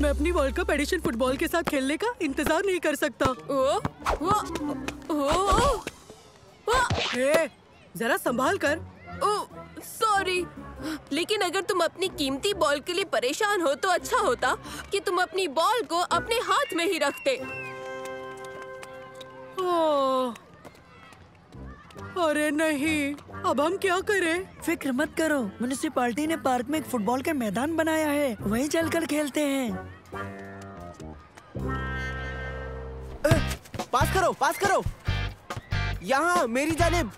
मैं अपनी world cup addition football के साथ खेलने का इंतजार नहीं कर सकता। जरा संभाल कर। सॉरी, लेकिन अगर तुम अपनी कीमती बॉल के लिए परेशान हो तो अच्छा होता कि तुम अपनी बॉल को अपने हाथ में ही रखते। अरे नहीं, अब हम क्या करें? फिक्र मत करो, म्युनिसिपैलिटी ने पार्क में एक फुटबॉल का मैदान बनाया है, वहीं चलकर खेलते हैं। पास करो, पास करो, यहाँ मेरी जानिब।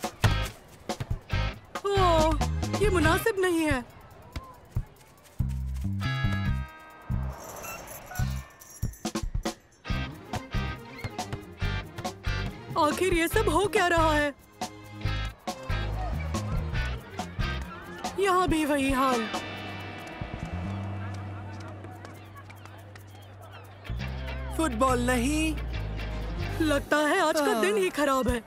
ये मुनासिब नहीं है। आखिर ये सब हो क्या रहा है? यहाँ भी वही हाल। फुटबॉल नहीं। लगता है आज का दिन ही खराब है।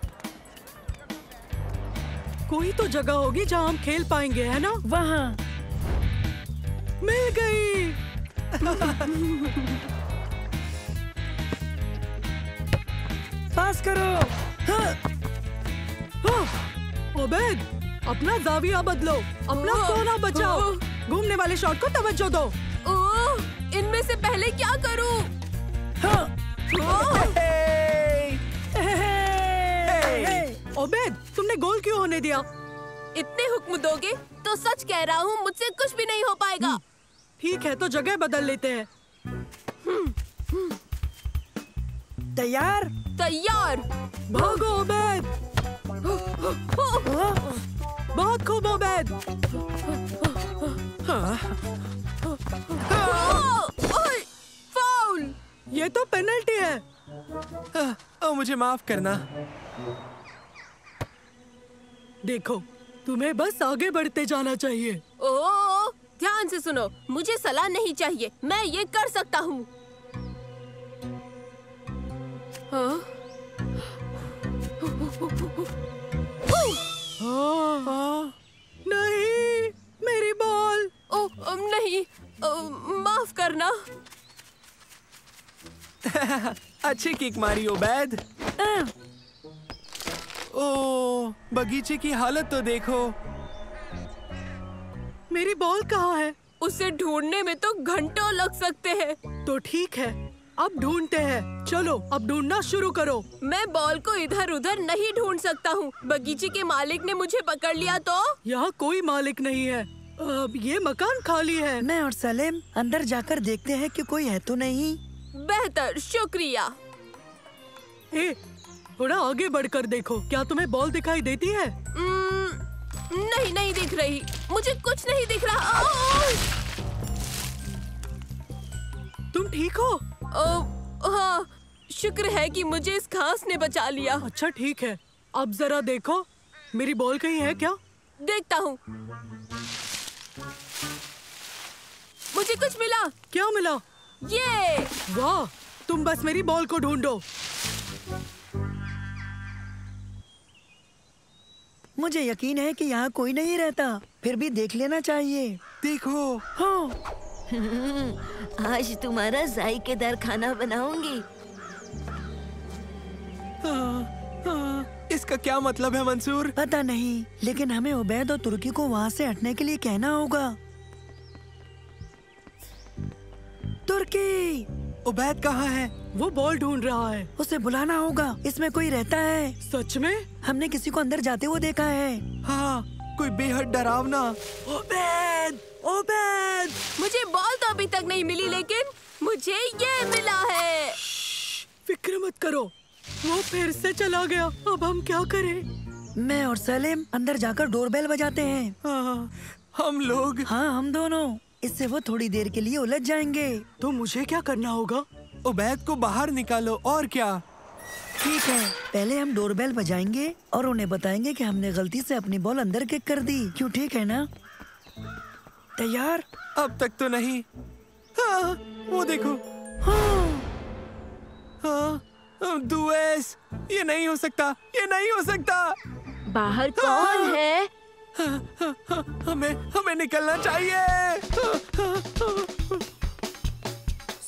कोई तो जगह होगी जहाँ हम खेल पाएंगे, है ना? वहाँ मिल गई। पास करो। ओबेद, अपना जाविया बदलो, अपना कोना बचाओ। घूमने वाले शॉट को तवज्जो दो। इनमें से पहले क्या करूं? ओबेद, तुमने गोल क्यों होने दिया? इतने हुक्म दोगे तो सच कह रहा हूँ, मुझसे कुछ भी नहीं हो पाएगा। ठीक है, तो जगह बदल लेते हैं। तैयार? तैयार। भागो ओबेद। बहुत खूब ओबेद। फाउल। ये तो पेनल्टी है। मुझे माफ करना। देखो, तुम्हें बस आगे बढ़ते जाना चाहिए। ध्यान से सुनो, मुझे सलाह नहीं चाहिए, मैं ये कर सकता हूँ। नहीं, मेरी बॉल। नहीं, माफ करना। अच्छी किक मारी ओबैद। बगीचे की हालत तो देखो। मेरी बॉल कहाँ है? उसे ढूंढने में तो घंटों लग सकते हैं। तो ठीक है, अब ढूंढते हैं। चलो, अब ढूंढना शुरू करो। मैं बॉल को इधर उधर नहीं ढूंढ सकता हूँ। बगीचे के मालिक ने मुझे पकड़ लिया तो? यहाँ कोई मालिक नहीं है। अब ये मकान खाली है। मैं और सलीम अंदर जाकर देखते हैं कि कोई है तो नहीं। बेहतर, शुक्रिया। थोड़ा आगे बढ़कर देखो, क्या तुम्हें बॉल दिखाई देती है? नहीं, नहीं दिख रही। मुझे कुछ नहीं दिख रहा। तुम ठीक हो? हाँ, शुक्र है कि मुझे इस घास ने बचा लिया। अच्छा ठीक है, अब जरा देखो, मेरी बॉल कहीं है क्या? देखता हूँ। मुझे कुछ मिला। क्या मिला? ये। वाह, तुम बस मेरी बॉल को ढूंढो। मुझे यकीन है कि यहाँ कोई नहीं रहता, फिर भी देख लेना चाहिए। देखो। हाँ। आज तुम्हारा जायकेदार खाना बनाऊंगी। इसका क्या मतलब है मंसूर? पता नहीं, लेकिन हमें उबैद और तुर्की को वहाँ से हटने के लिए कहना होगा। तुर्की! उबैद कहाँ है? वो बॉल ढूंढ रहा है। उसे बुलाना होगा, इसमें कोई रहता है। सच में? हमने किसी को अंदर जाते हुए देखा है। हाँ, कोई बेहद डरावना। उबैद! उबैद! मुझे बॉल तो अभी तक नहीं मिली, लेकिन मुझे ये मिला है। फिक्र मत करो, वो फिर से चला गया। अब हम क्या करें? मैं और सलीम अंदर जाकर डोरबेल बजाते हैं। हम लोग? हाँ, हम दोनों। इससे वो थोड़ी देर के लिए उलझ जाएंगे। तो मुझे क्या करना होगा? उबैद को बाहर निकालो। और क्या? ठीक है, पहले हम डोरबेल बजाएंगे और उन्हें बताएंगे कि हमने गलती से अपनी बॉल अंदर किक कर दी। क्यों, ठीक है ना? तैयार? अब तक तो नहीं। हाँ, वो देखो। हाँ, दुएस, ये नहीं हो सकता, ये नहीं हो सकता। बाहर कौन है? हमें निकलना चाहिए।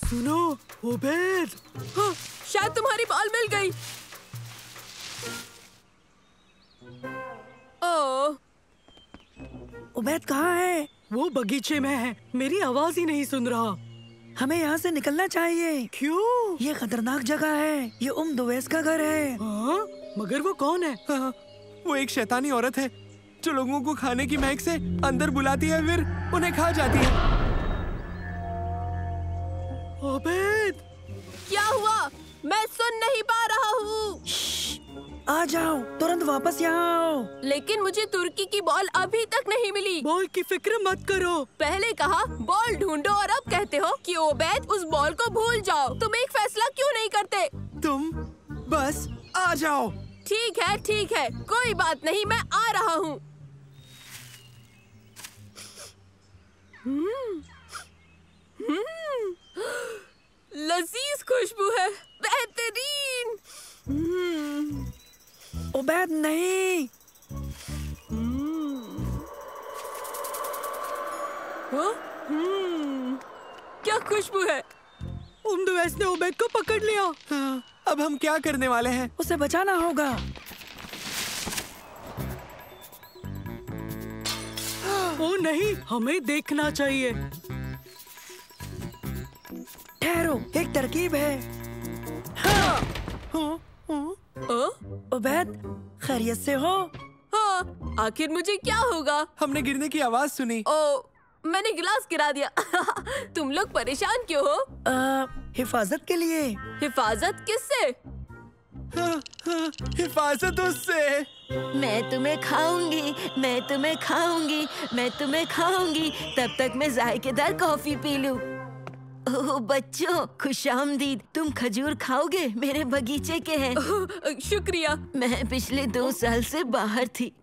सुनो ओबेद, हाँ, शायद तुम्हारी बॉल मिल गई। ओह, उबैद कहाँ है? वो बगीचे में है, मेरी आवाज ही नहीं सुन रहा। हमें यहाँ से निकलना चाहिए। क्यों? ये खतरनाक जगह है। ये दुवैस का घर है। हाँ? मगर वो कौन है? हाँ, वो एक शैतानी औरत है जो लोगों को खाने की महक से अंदर बुलाती है, फिर उन्हें खा जाती है। ओबेद, क्या हुआ? मैं सुन नहीं पा रहा हूँ। आ जाओ, तुरंत वापस यहाँ आओ। लेकिन मुझे तुर्की की बॉल अभी तक नहीं मिली। बॉल की फिक्र मत करो। पहले कहा बॉल ढूंढो और अब कहते हो कि ओबैद उस बॉल को भूल जाओ। तुम एक फैसला क्यों नहीं करते? तुम बस आ जाओ। ठीक है, कोई बात नहीं, मैं आ रहा हूँ। लजीज खुशबू है, बेहतरीन। उबैद नहीं। हाँ? क्या खुशबू है? दुवैस ने ओबेद को पकड़ लिया। हाँ, अब हम क्या करने वाले हैं? उसे बचाना होगा। ओ नहीं, हमें देखना चाहिए। ठहरो, एक तरकीब है। उबैद, खैरियत से हो? हाँ, आखिर मुझे क्या होगा? हमने गिरने की आवाज सुनी। ओ, मैंने गिलास गिरा दिया। तुम लोग परेशान क्यों हो? हिफाजत के लिए। हिफाजत किससे? हिफाजत उससे। मैं तुम्हें खाऊंगी, मैं तुम्हें खाऊंगी, मैं तुम्हें खाऊंगी, तब तक मैं जायकेदार कॉफी पी लूं। ओह बच्चों, खुशामदीद। तुम खजूर खाओगे? मेरे बगीचे के हैं। शुक्रिया। मैं पिछले 2 साल से बाहर थी।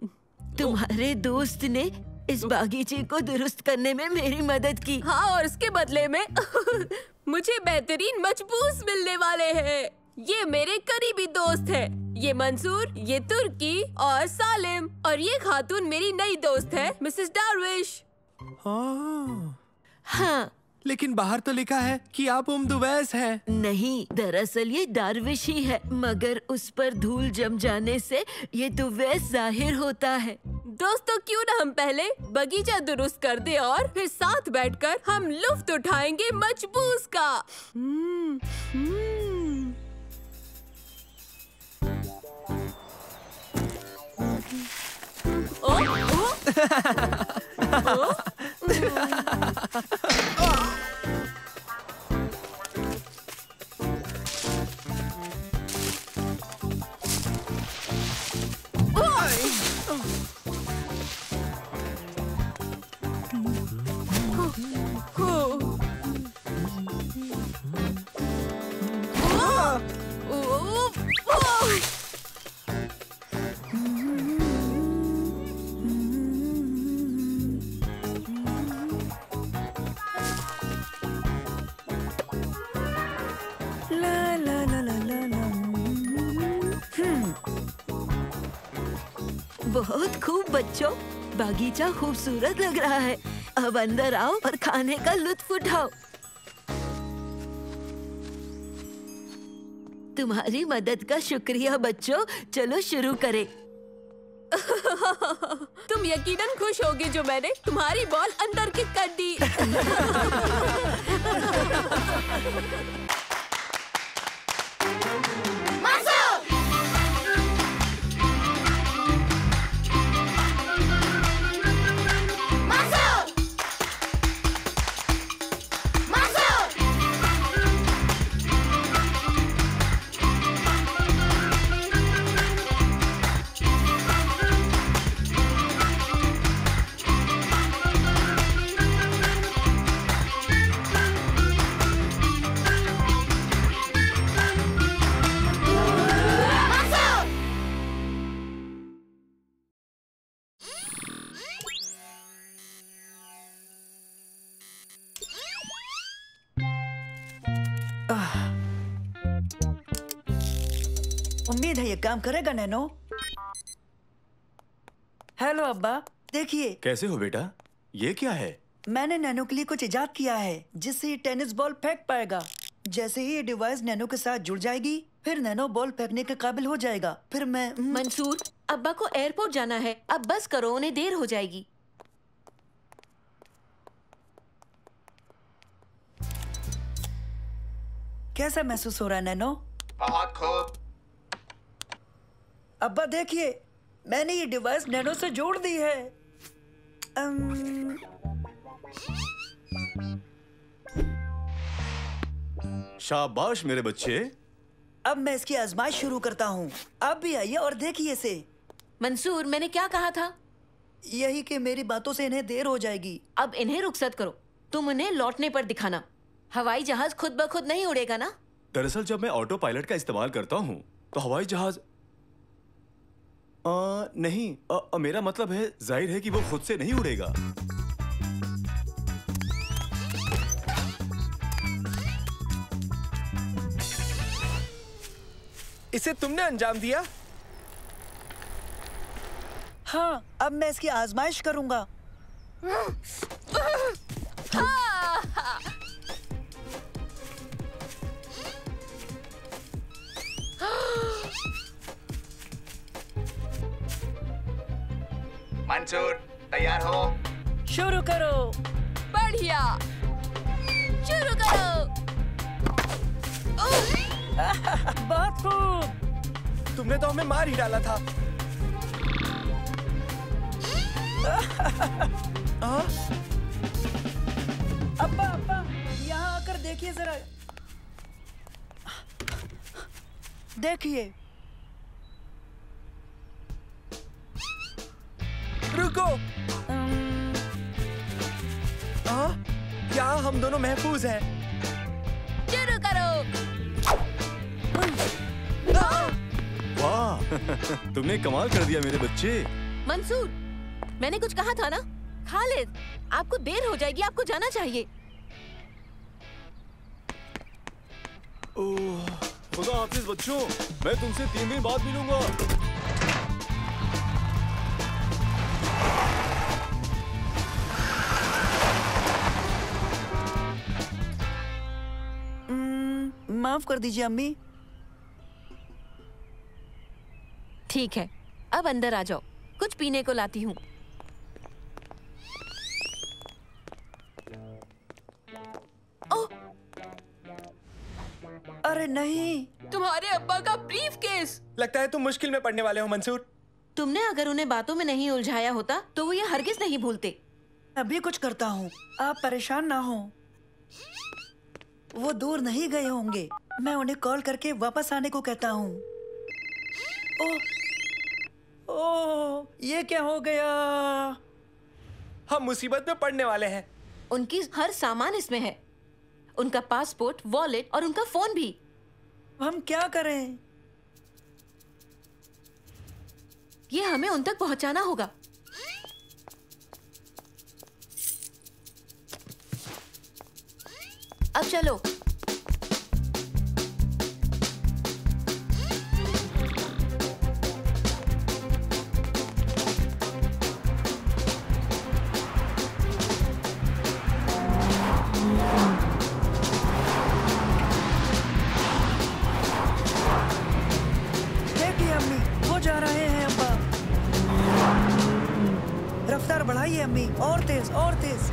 तुम्हारे दोस्त ने इस बागीचे को दुरुस्त करने में मेरी मदद की। हाँ, और उसके बदले में मुझे बेहतरीन मजबूस मिलने वाले हैं। ये मेरे करीबी दोस्त है। ये मंसूर, ये तुर्की और सालिम, और ये खातून मेरी नई दोस्त है, मिसेस डार्विश। हाँ, लेकिन बाहर तो लिखा है कि आप दुवैस हैं। नहीं, दरअसल ये डार्विश ही है, मगर उस पर धूल जम जाने से ये दुवैस जाहिर होता है। दोस्तों, क्यों ना हम पहले बगीचा दुरुस्त कर दे और फिर साथ बैठकर हम लुफ्त उठाएंगे मजबूस का। ओ, ओ, ओ, बहुत खूब बच्चों, बागीचा खूबसूरत लग रहा है। अब अंदर आओ और खाने का लुत्फ उठाओ। तुम्हारी मदद का शुक्रिया बच्चों। चलो शुरू करें। तुम यकीनन खुश होगे जो मैंने तुम्हारी बॉल अंदर किक कर दी। उम्मीद है ये काम करेगा नैनो। हेलो अब्बा, देखिए। कैसे हो बेटा? ये क्या है? मैंने नैनो के लिए कुछ इजाद किया है जिससे ये टेनिस बॉल फेंक पाएगा। जैसे ही ये डिवाइस नैनो के साथ जुड़ जाएगी, फिर नैनो बॉल फेंकने के काबिल हो जाएगा। फिर मैं मंसूर, अब्बा को एयरपोर्ट जाना है, अब बस करो, उन्हें देर हो जाएगी। कैसा महसूस हो रहा है नैनो? बहुत खूब। अब्बा देखिए, मैंने ये डिवाइस नैनो से जोड़ दी है। शाबाश मेरे बच्चे। अब मैं इसकी आजमाइश शुरू करता हूँ। आप भी आइए और देखिए इसे। मंसूर, मैंने क्या कहा था? यही कि मेरी बातों से इन्हें देर हो जाएगी। अब इन्हें रुखसत करो, तुम उन्हें लौटने पर दिखाना। हवाई जहाज खुद ब खुद नहीं उड़ेगा ना? दरअसल जब मैं ऑटो पायलट का इस्तेमाल करता हूँ तो हवाई जहाज नहीं, मेरा मतलब है जाहिर है कि वो खुद से नहीं उड़ेगा। इसे तुमने अंजाम दिया? हाँ, अब मैं इसकी आजमाइश करूंगा। मंसूर, तैयार हो? शुरू करो। बढ़िया, शुरू करो। बहुत खूब। तुमने तो हमें मार ही डाला था। अब्बा अब्बा, यहाँ आकर देखिए जरा। देखिए। रुको। क्या हम दोनों महफूज हैं? शुरू करो। वाह तुमने कमाल कर दिया मेरे बच्चे। मंसूर, मैंने कुछ कहा था ना? खालिद, आपको देर हो जाएगी, आपको जाना चाहिए। ओह, खुदा हाफिज बच्चों, मैं तुमसे 3 दिन बाद मिलूंगा। माफ कर दीजिए अम्मी। ठीक है, अब अंदर आ जाओ, कुछ पीने को लाती हूँ। अरे नहीं। तुम्हारे अब्बा का ब्रीफ केस। लगता है तुम मुश्किल में पड़ने वाले हो मंसूर। तुमने अगर उन्हें बातों में नहीं उलझाया होता तो वो ये हरगिज नहीं भूलते। अभी कुछ करता हूँ, आप परेशान ना हो। वो दूर नहीं गए होंगे, मैं उन्हें कॉल करके वापस आने को कहता हूँ। ओह, ये क्या हो गया? हम मुसीबत में पड़ने वाले हैं। उनकी हर सामान इसमें है, उनका पासपोर्ट, वॉलेट और उनका फोन भी। हम क्या करें? ये हमें उन तक पहुंचाना होगा। अब चलो। देखिए अम्मी, वो जा रहे हैं। अब्बा, रफ्तार बढ़ाइए अम्मी, और तेज और तेज।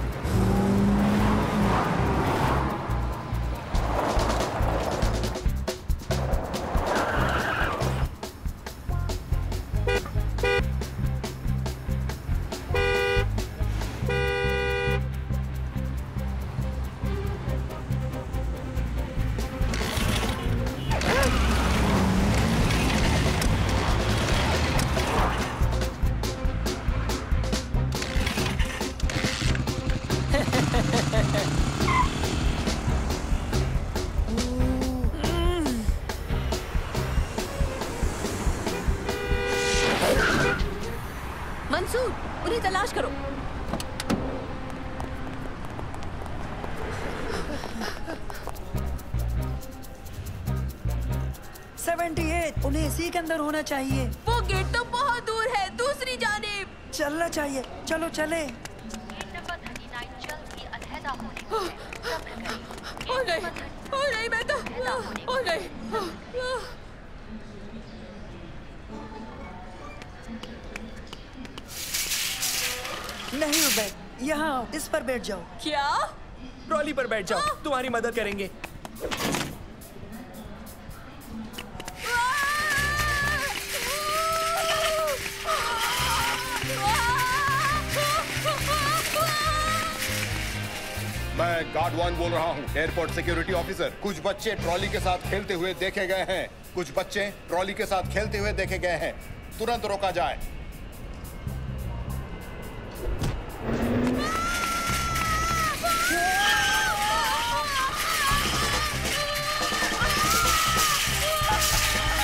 मंसूर, उन्हें तलाश करो। उन्हें इसी के अंदर होना चाहिए। वो गेट तो बहुत दूर है, दूसरी जानिब। चलना चाहिए, चलो चले। ओ नहीं, ओ नहीं, मैं तो ओ नहीं। नहीं उबैद, यहाँ आओ, इस पर बैठ जाओ। क्या? ट्रॉली पर बैठ जाओ, तुम्हारी मदद करेंगे। मैं गार्ड 1 बोल रहा हूँ, एयरपोर्ट सिक्योरिटी ऑफिसर। कुछ बच्चे ट्रॉली के साथ खेलते हुए देखे गए हैं। कुछ बच्चे ट्रॉली के साथ खेलते हुए देखे गए हैं। तुरंत रोका जाए।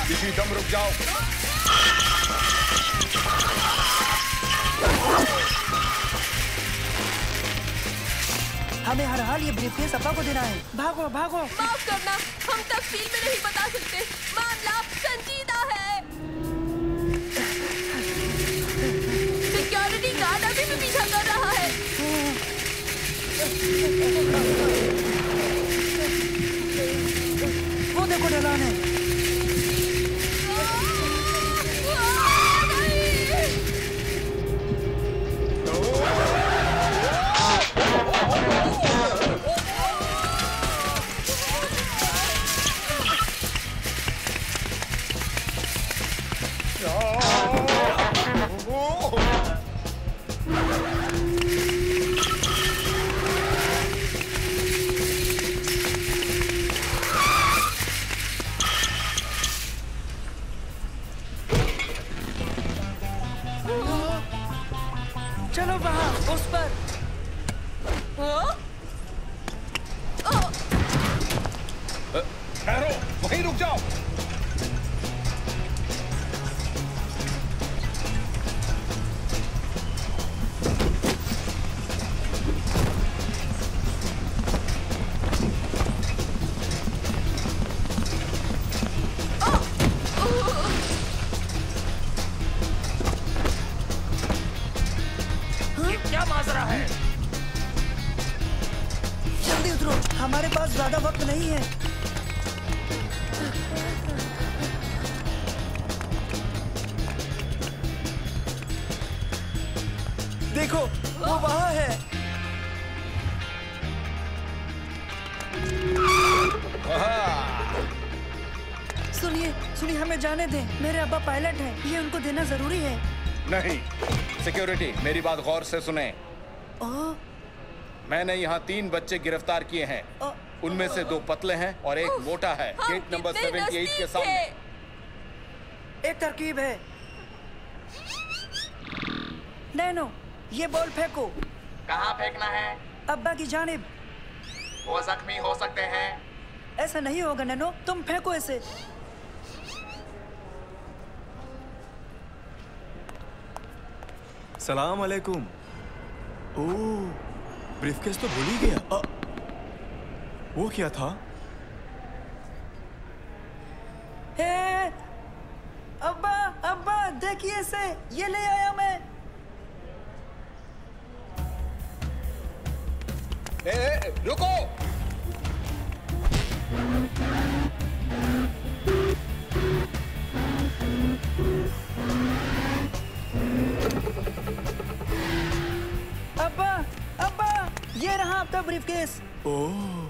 किसी दम रुक जाओ। हमें हर हाल ये ब्रीफकेस अपा को देना है। भागो भागो। माफ करना, हम तफसील में नहीं बता सकते। मामला संजीदा है। सिक्योरिटी गार्ड अभी भी पीछा कर रहा है। वो देखो ढलान है। चलो वहाँ, उस पर। ठहरो, वहीं रुक जाओ। जल्दी उतरो, हमारे पास ज्यादा वक्त नहीं है। देखो, वो वहाँ है। सुनिए सुनिए, हमें जाने दें। मेरे अब्बा पायलट हैं, ये उनको देना जरूरी है। नहीं, सिक्योरिटी मेरी बात गौर से सुने। ओ, मैंने यहाँ 3 बच्चे गिरफ्तार किए हैं। उनमें से 2 पतले हैं और एक मोटा है। गेट नंबर 78 के सामने। एक तरकीब है। नैनो, ये बॉल फेंको। कहाँ फेंकना है? अब्बा की जानिब। वो जख्मी हो सकते हैं। ऐसा नहीं होगा नैनो, तुम फेंको इसे। सलाम अलैकुम। ओह, ब्रीफकेस तो भूल ही गया। वो क्या था? हे, अब्बा अब्बा देखिए इसे, ये ले आया मैं। रुको। अब्बा अब्बा, ये रहा आपका ब्रीफकेस। ओह,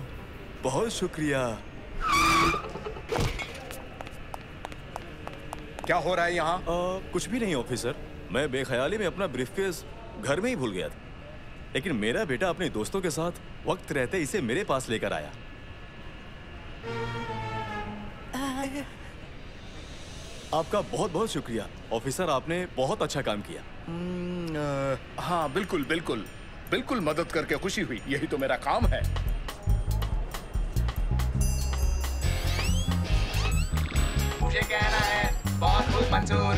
बहुत शुक्रिया। क्या हो रहा है यहाँ? कुछ भी नहीं ऑफिसर, मैं बेख्याली में अपना ब्रीफकेस घर में ही भूल गया था। लेकिन मेरा बेटा अपने दोस्तों के साथ वक्त रहते इसे मेरे पास लेकर आया। आपका बहुत बहुत शुक्रिया ऑफिसर, आपने बहुत अच्छा काम किया। हाँ बिल्कुल बिल्कुल बिल्कुल, मदद करके खुशी हुई। यही तो मेरा काम है। मुझे कहना है बहुत खूब मंजूर।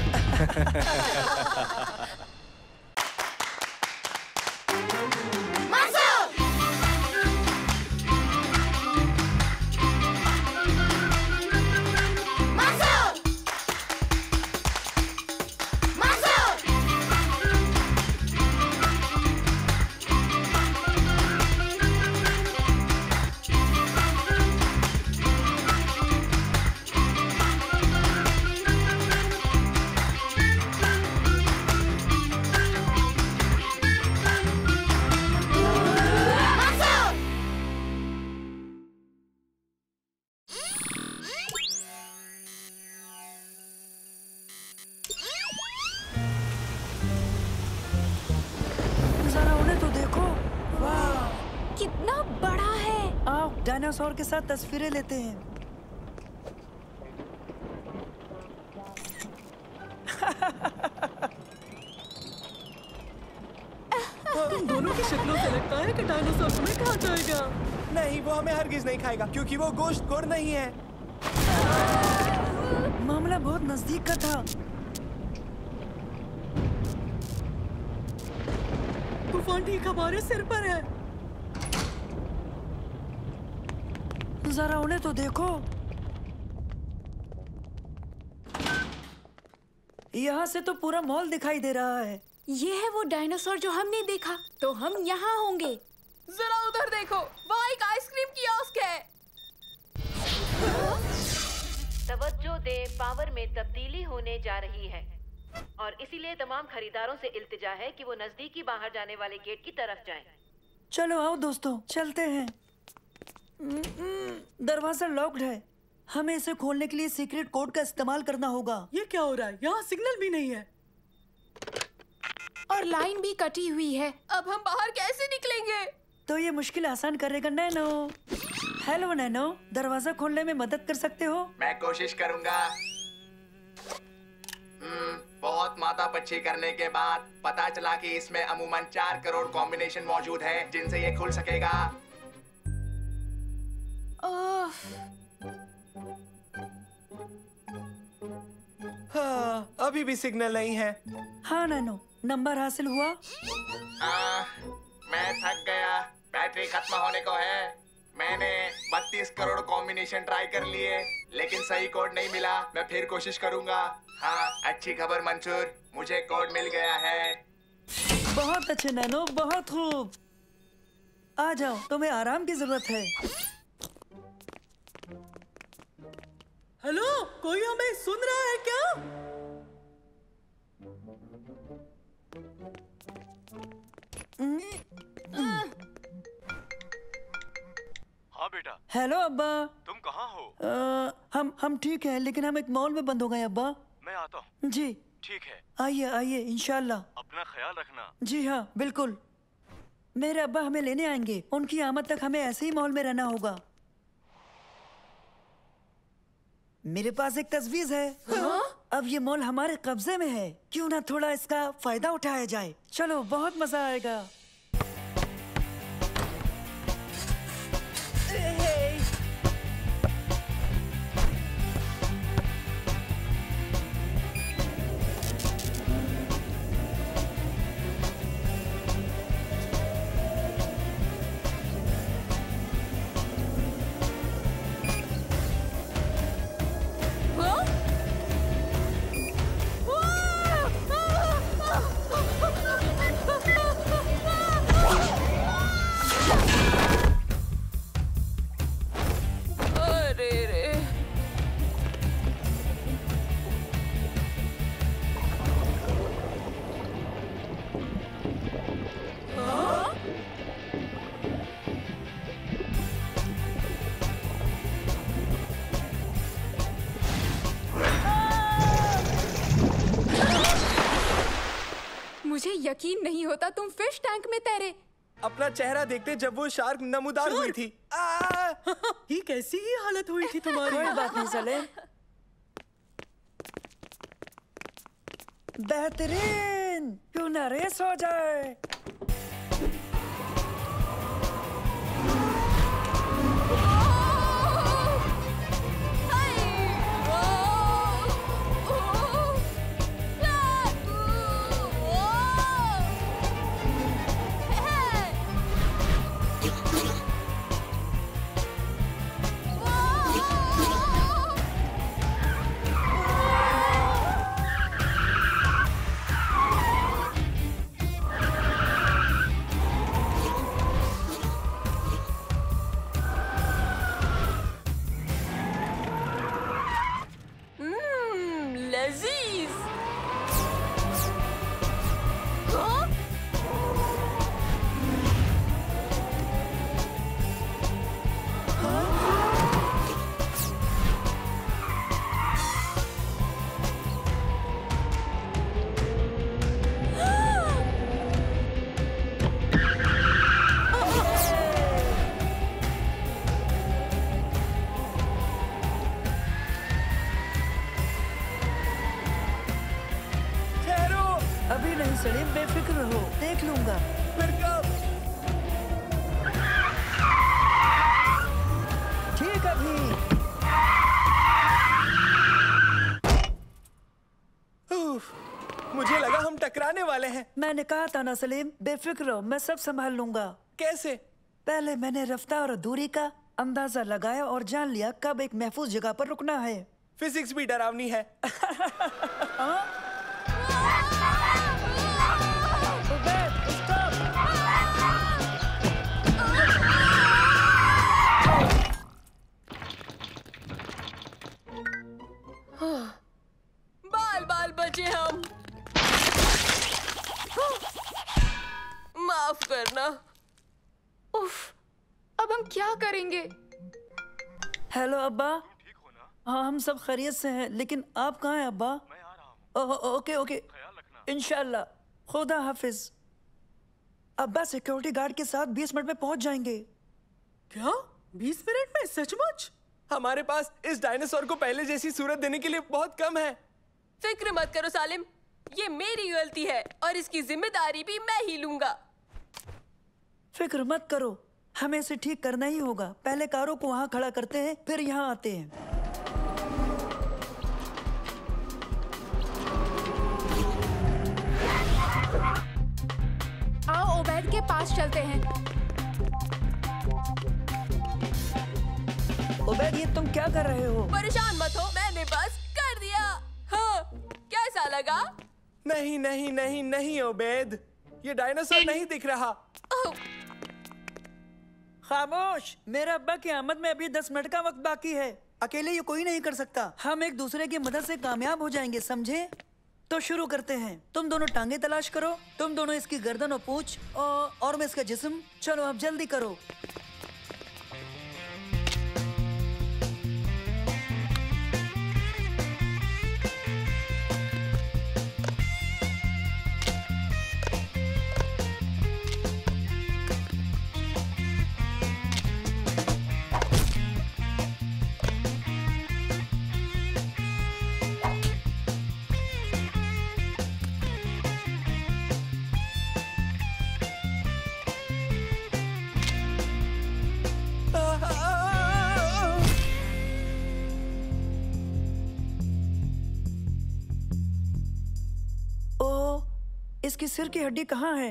डायनासोर के साथ तस्वीरें लेते हैं। तुम दोनों की शक्लों से लगता है कि डायनासोर तुम्हें खा जाएगा। नहीं, वो हमें हरगिज नहीं खाएगा क्योंकि वो गोश्तखोर नहीं है। मामला बहुत नजदीक का था। तूफान ठीक हमारे सिर पर है। जरा उन्हें तो देखो। यहाँ से तो पूरा मॉल दिखाई दे रहा है। ये है वो डायनासोर जो हमने देखा, तो हम यहाँ होंगे। जरा उधर देखो, वहाँ एक आइसक्रीम कियोस्क है। तवज्जो दे, पावर में तब्दीली होने जा रही है और इसीलिए तमाम खरीदारों से इल्तिजा है कि वो नजदीकी बाहर जाने वाले गेट की तरफ जाएं। चलो आओ दोस्तों, चलते हैं। दरवाजा लॉक्ड है। हमें इसे खोलने के लिए सीक्रेट कोड का इस्तेमाल करना होगा। ये क्या हो रहा है? यहाँ सिग्नल भी नहीं है और लाइन भी कटी हुई है। अब हम बाहर कैसे निकलेंगे? तो ये मुश्किल आसान करेगा नैनो। हेलो नैनो, दरवाजा खोलने में मदद कर सकते हो? मैं कोशिश करूंगा। बहुत माथापच्ची करने के बाद पता चला कि इसमें अमूमन 4 करोड़ कॉम्बिनेशन मौजूद हैं जिनसे ये खुल सकेगा। हाँ, अभी भी सिग्नल नहीं है। हाँ नैनो, नंबर हासिल हुआ? मैं थक गया, बैटरी खत्म होने को है। मैंने 32 करोड़ कॉम्बिनेशन ट्राई कर लिए लेकिन सही कोड नहीं मिला। मैं फिर कोशिश करूंगा। हाँ, अच्छी खबर मंसूर, मुझे कोड मिल गया है। बहुत अच्छे नैनो, बहुत खूब। आ जाओ, तुम्हें आराम की जरूरत है। हेलो, कोई हमें सुन रहा है क्या? हाँ बेटा। हेलो अब्बा। तुम कहाँ हो? हम ठीक हैं, लेकिन हम एक मॉल में बंद हो गए अब्बा। मैं आता हूँ। जी ठीक है। आइए आइए, इंशाल्लाह। अपना ख्याल रखना। जी हाँ, बिल्कुल। मेरे अब्बा हमें लेने आएंगे। उनकी आमद तक हमें ऐसे ही मॉल में रहना होगा। मेरे पास एक तजवीज है। अब ये मॉल हमारे कब्जे में है, क्यों ना थोड़ा इसका फायदा उठाया जाए। चलो, बहुत मजा आएगा। मुझे यकीन नहीं होता तुम फिश टैंक में तैरे। अपना चेहरा देखते जब वो शार्क नमूदार हुई थी। ये कैसी ही हालत हुई थी तुम्हारी? कोई बात नहीं सलेम। बेहतरीन, क्यों ना रेस हो जाए। नहीं सलीम, बेफिक्र रहो, देख लूंगा। फिर कब? ठीक अभी। उफ, मुझे लगा हम टकराने वाले हैं। मैंने कहा था ना सलीम, बेफिक्र रहो, मैं सब संभाल लूंगा। कैसे? पहले मैंने रफ्तार और दूरी का अंदाजा लगाया और जान लिया कब एक महफूज जगह पर रुकना है। फिजिक्स भी डरावनी है। बाल बाल बचे हम। माफ करना। उफ, अब हम क्या करेंगे? हेलो अब्बा। हाँ हम सब खैरियत से हैं, लेकिन आप कहाँ हैं अब्बा? मैं आ रहा हूँ। ओके ओके, ख्याल रखना। इंशाल्लाह, खुदा हाफिज। अब्बा सिक्योरिटी गार्ड के साथ 20 मिनट में पहुंच जाएंगे। क्या 20 मिनट में? सचमुच? हमारे पास इस डायनासोर को पहले जैसी सूरत देने के लिए बहुत कम है। फिक्र मत करो सालिम, ये मेरी गलती है और इसकी जिम्मेदारी भी मैं ही लूंगा। फिक्र मत करो, हमें इसे ठीक करना ही होगा। पहले कारों को वहाँ खड़ा करते हैं, फिर यहाँ आते हैं। आओ ओबैद के पास चलते हैं। ओबैद, ये तुम क्या कर रहे हो? परेशान मत हो, मैंने बस कर दिया। हाँ, कैसा लगा? नहीं नहीं नहीं नहीं ओबैद, ये डायनासोर नहीं दिख रहा। खामोश, मेरा अब्बा की आमद में अभी 10 मिनट का वक्त बाकी है। अकेले ये कोई नहीं कर सकता। हम एक दूसरे की मदद से कामयाब हो जाएंगे, समझे? तो शुरू करते हैं। तुम दोनों टांगे तलाश करो, तुम दोनों इसकी गर्दन और पूंछ और मैं इसका जिस्म। चलो अब जल्दी करो। इसकी सिर की हड्डी कहाँ है?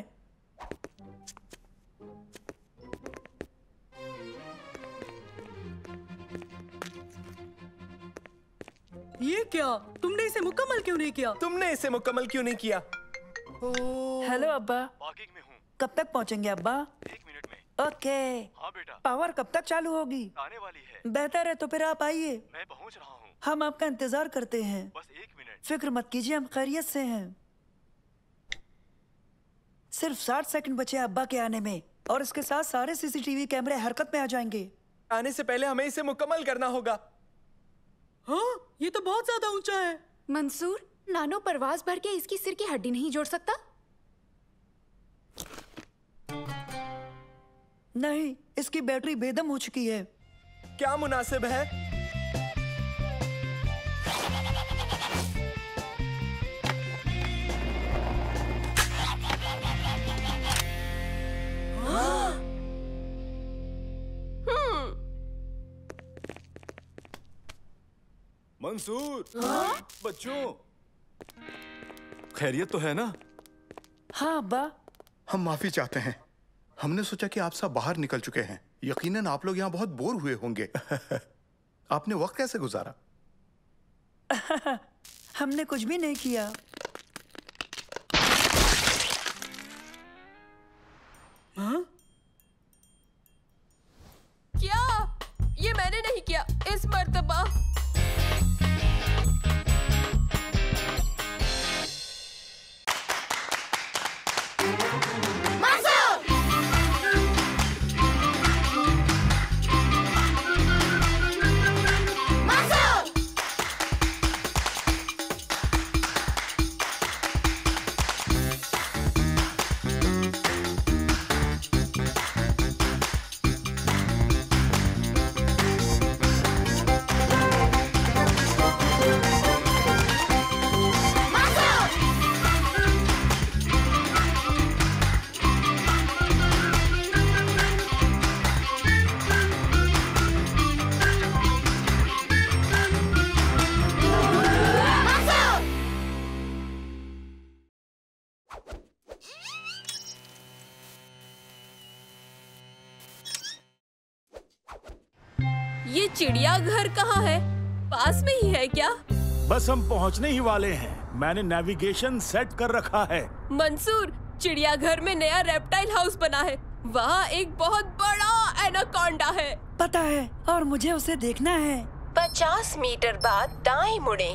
ये क्या? तुमने इसे मुकम्मल क्यों नहीं किया? तुमने इसे मुकम्मल क्यों नहीं किया? हेलो अब्बा। पार्किंग में हूँ। कब तक पहुँचेंगे अब्बा? 1 मिनट में। ओके। हाँ बेटा। पावर कब तक चालू होगी? आने वाली है। बेहतर है तो फिर आप आइए। मैं पहुँच रहा हूँ। हम आपका इंतजार करते हैं। बस 1 मिनट। फिक्र मत कीजिए, हम खैरियत से हैं। सिर्फ 60 सेकंड बचे अब्बा के आने में, और इसके साथ सारे सीसीटीवी कैमरे हरकत में आ जाएंगे। आने से पहले हमें इसे मुकम्मल करना होगा। हाँ, ये तो बहुत ज्यादा ऊंचा है। मंसूर, नानो परवाज भर के इसकी सिर की हड्डी नहीं जोड़ सकता? नहीं, इसकी बैटरी बेदम हो चुकी है। क्या मुनासिब है? मंसूर। बच्चों, खैरियत तो है ना? हाँ अब्बा। हम माफी चाहते हैं। हमने सोचा कि आप सब बाहर निकल चुके हैं। यकीनन आप लोग यहाँ बहुत बोर हुए होंगे। आपने वक्त कैसे गुजारा? हमने कुछ भी नहीं किया। हाँ? क्या? ये मैंने नहीं किया इस मर्तबा। चिड़ियाघर कहाँ है? पास में ही है क्या? बस हम पहुंचने ही वाले हैं। मैंने नेविगेशन सेट कर रखा है। मंसूर, चिड़ियाघर में नया रेप्टाइल हाउस बना है। वहाँ एक बहुत बड़ा एनाकोंडा है। पता है, और मुझे उसे देखना है। 50 मीटर बाद दाएं मुड़े।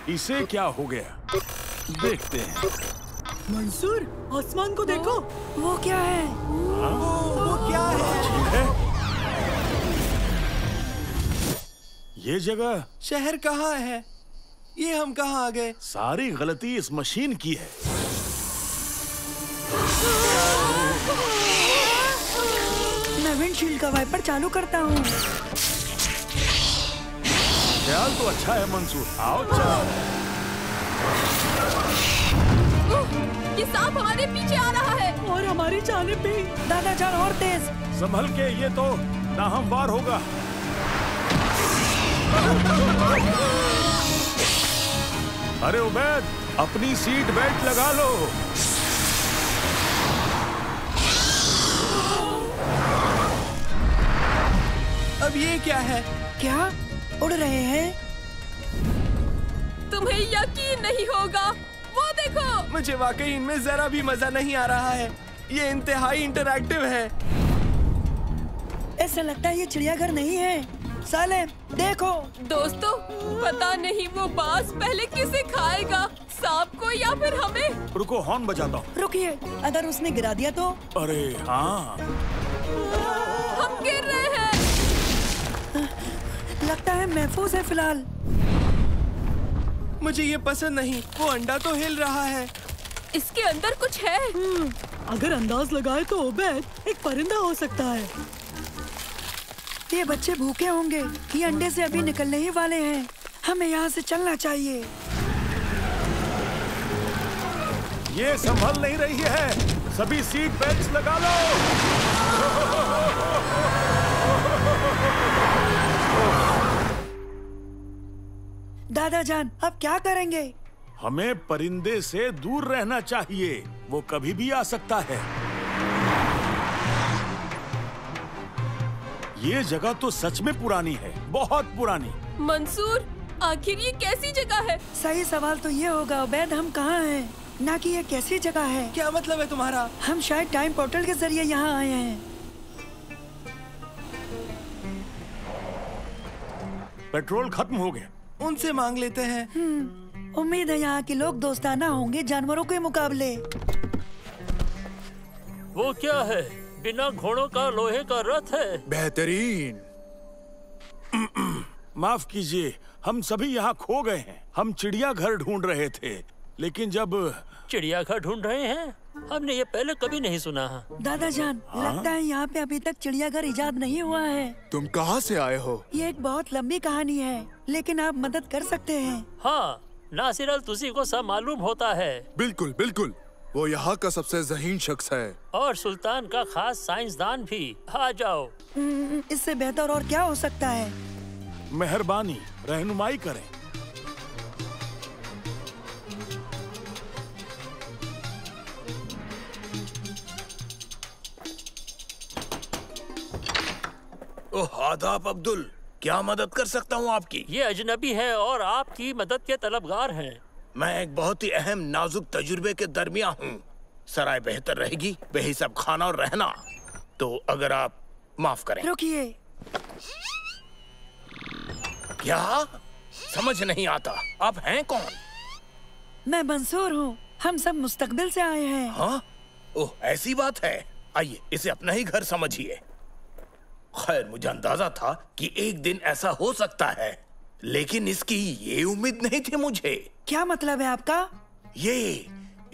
इसे क्या हो गया? देखते हैं। मंसूर, आसमान को देखो। वो क्या है? वो क्या है? ये जगह, शहर कहाँ है? ये हम कहाँ आ गए? सारी गलती इस मशीन की है। मैं विंडशील्ड का वाइपर चालू करता हूँ। ख्याल तो अच्छा है मंसूर। आओ चलो। ये सांप हमारे पीछे आ रहा है। और हमारी जानिब भी। दादा जान, और तेज। संभल के, ये तो नाहमवार होगा। अरे उबैद, अपनी सीट बेल्ट लगा लो। अब ये क्या है? क्या उड़ रहे हैं? तुम्हें यकीन नहीं होगा, वो देखो। मुझे वाकई इनमें जरा भी मजा नहीं आ रहा है। ये इंतहाई इंटरैक्टिव है। ऐसा लगता है ये चिड़ियाघर नहीं है। सालेम, देखो। दोस्तों, पता नहीं वो बाज पहले किसे खाएगा, सांप को या फिर हमें। रुको, हॉर्न बजाता हूँ। रुकिए, अगर उसने गिरा दिया तो? अरे हाँ, हम गिर रहे हैं। लगता है महफूज है फिलहाल। मुझे ये पसंद नहीं। वो अंडा तो हिल रहा है। इसके अंदर कुछ है। अगर अंदाज लगाए तो उबैद एक परिंदा हो सकता है। ये बच्चे भूखे होंगे। ये अंडे से अभी निकलने ही वाले हैं। हमें यहाँ से चलना चाहिए। ये संभल नहीं रही है। सभी सीट बेल्ट लगा लो। दादा जान, अब क्या करेंगे? हमें परिंदे से दूर रहना चाहिए। वो कभी भी आ सकता है। ये जगह तो सच में पुरानी है, बहुत पुरानी। मंसूर, आखिर ये कैसी जगह है? सही सवाल तो ये होगा उबैद, हम कहाँ हैं, ना कि ये कैसी जगह है। क्या मतलब है तुम्हारा? हम शायद टाइम पोर्टल के जरिए यहाँ आए हैं। पेट्रोल खत्म हो गया। उनसे मांग लेते हैं। उम्मीद है यहाँ के लोग दोस्ताना होंगे जानवरों के मुकाबले। वो क्या है? बिना घोड़ों का लोहे का रथ है। बेहतरीन। माफ कीजिए, हम सभी यहाँ खो गए हैं। हम चिड़ियाघर ढूंढ रहे थे, लेकिन जब चिड़ियाघर ढूंढ रहे हैं? हमने ये पहले कभी नहीं सुना। दादा जान, लगता है यहाँ पे अभी तक चिड़ियाघर इजाद नहीं हुआ है। तुम कहाँ से आए हो? ये एक बहुत लंबी कहानी है, लेकिन आप मदद कर सकते हैं। हाँ, नासिर अल तुसी को सब मालूम होता है। बिल्कुल बिल्कुल, वो यहाँ का सबसे ज़हीन शख्स है। और सुल्तान का खास साइंसदान भी। आ जाओ। इससे बेहतर और क्या हो सकता है? मेहरबानी, रहनुमाई करें। ओह, आदाब अब्दुल, क्या मदद कर सकता हूँ आपकी? ये अजनबी है और आपकी मदद के तलबगार हैं। मैं एक बहुत ही अहम नाजुक तजुर्बे के दरमियान हूँ। सराय बेहतर रहेगी बेहिसाब खाना और रहना, तो अगर आप माफ करें। रुकिए। क्या? समझ नहीं आता, आप हैं कौन? मैं मंसूर हूँ। हम सब मुस्तकबिल से आए हैं। हाँ? ओह, ऐसी बात है। आइए, इसे अपना ही घर समझिए। खैर, मुझे अंदाजा था कि एक दिन ऐसा हो सकता है, लेकिन इसकी ये उम्मीद नहीं थी मुझे। क्या मतलब है आपका?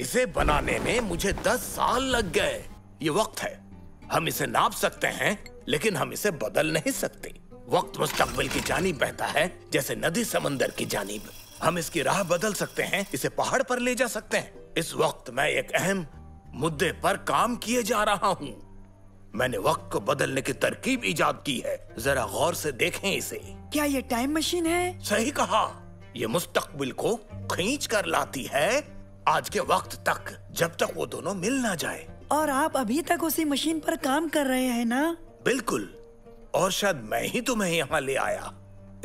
इसे बनाने में मुझे 10 साल लग गए। ये वक्त है, हम इसे नाप सकते हैं, लेकिन हम इसे बदल नहीं सकते। वक्त मुस्तकबिल की जानिब बहता है, जैसे नदी समंदर की जानिब। हम इसकी राह बदल सकते हैं, इसे पहाड़ पर ले जा सकते हैं। इस वक्त मैं एक अहम मुद्दे पर काम किए जा रहा हूँ। मैंने वक्त को बदलने की तरकीब इजाद की है। जरा गौर से देखें इसे। क्या ये टाइम मशीन है? सही कहा। ये मुस्तकबिल को खींच कर लाती है आज के वक्त तक, जब तक वो दोनों मिल ना जाए। और आप अभी तक उसी मशीन पर काम कर रहे हैं ना? बिल्कुल, और शायद मैं ही तुम्हें यहाँ ले आया।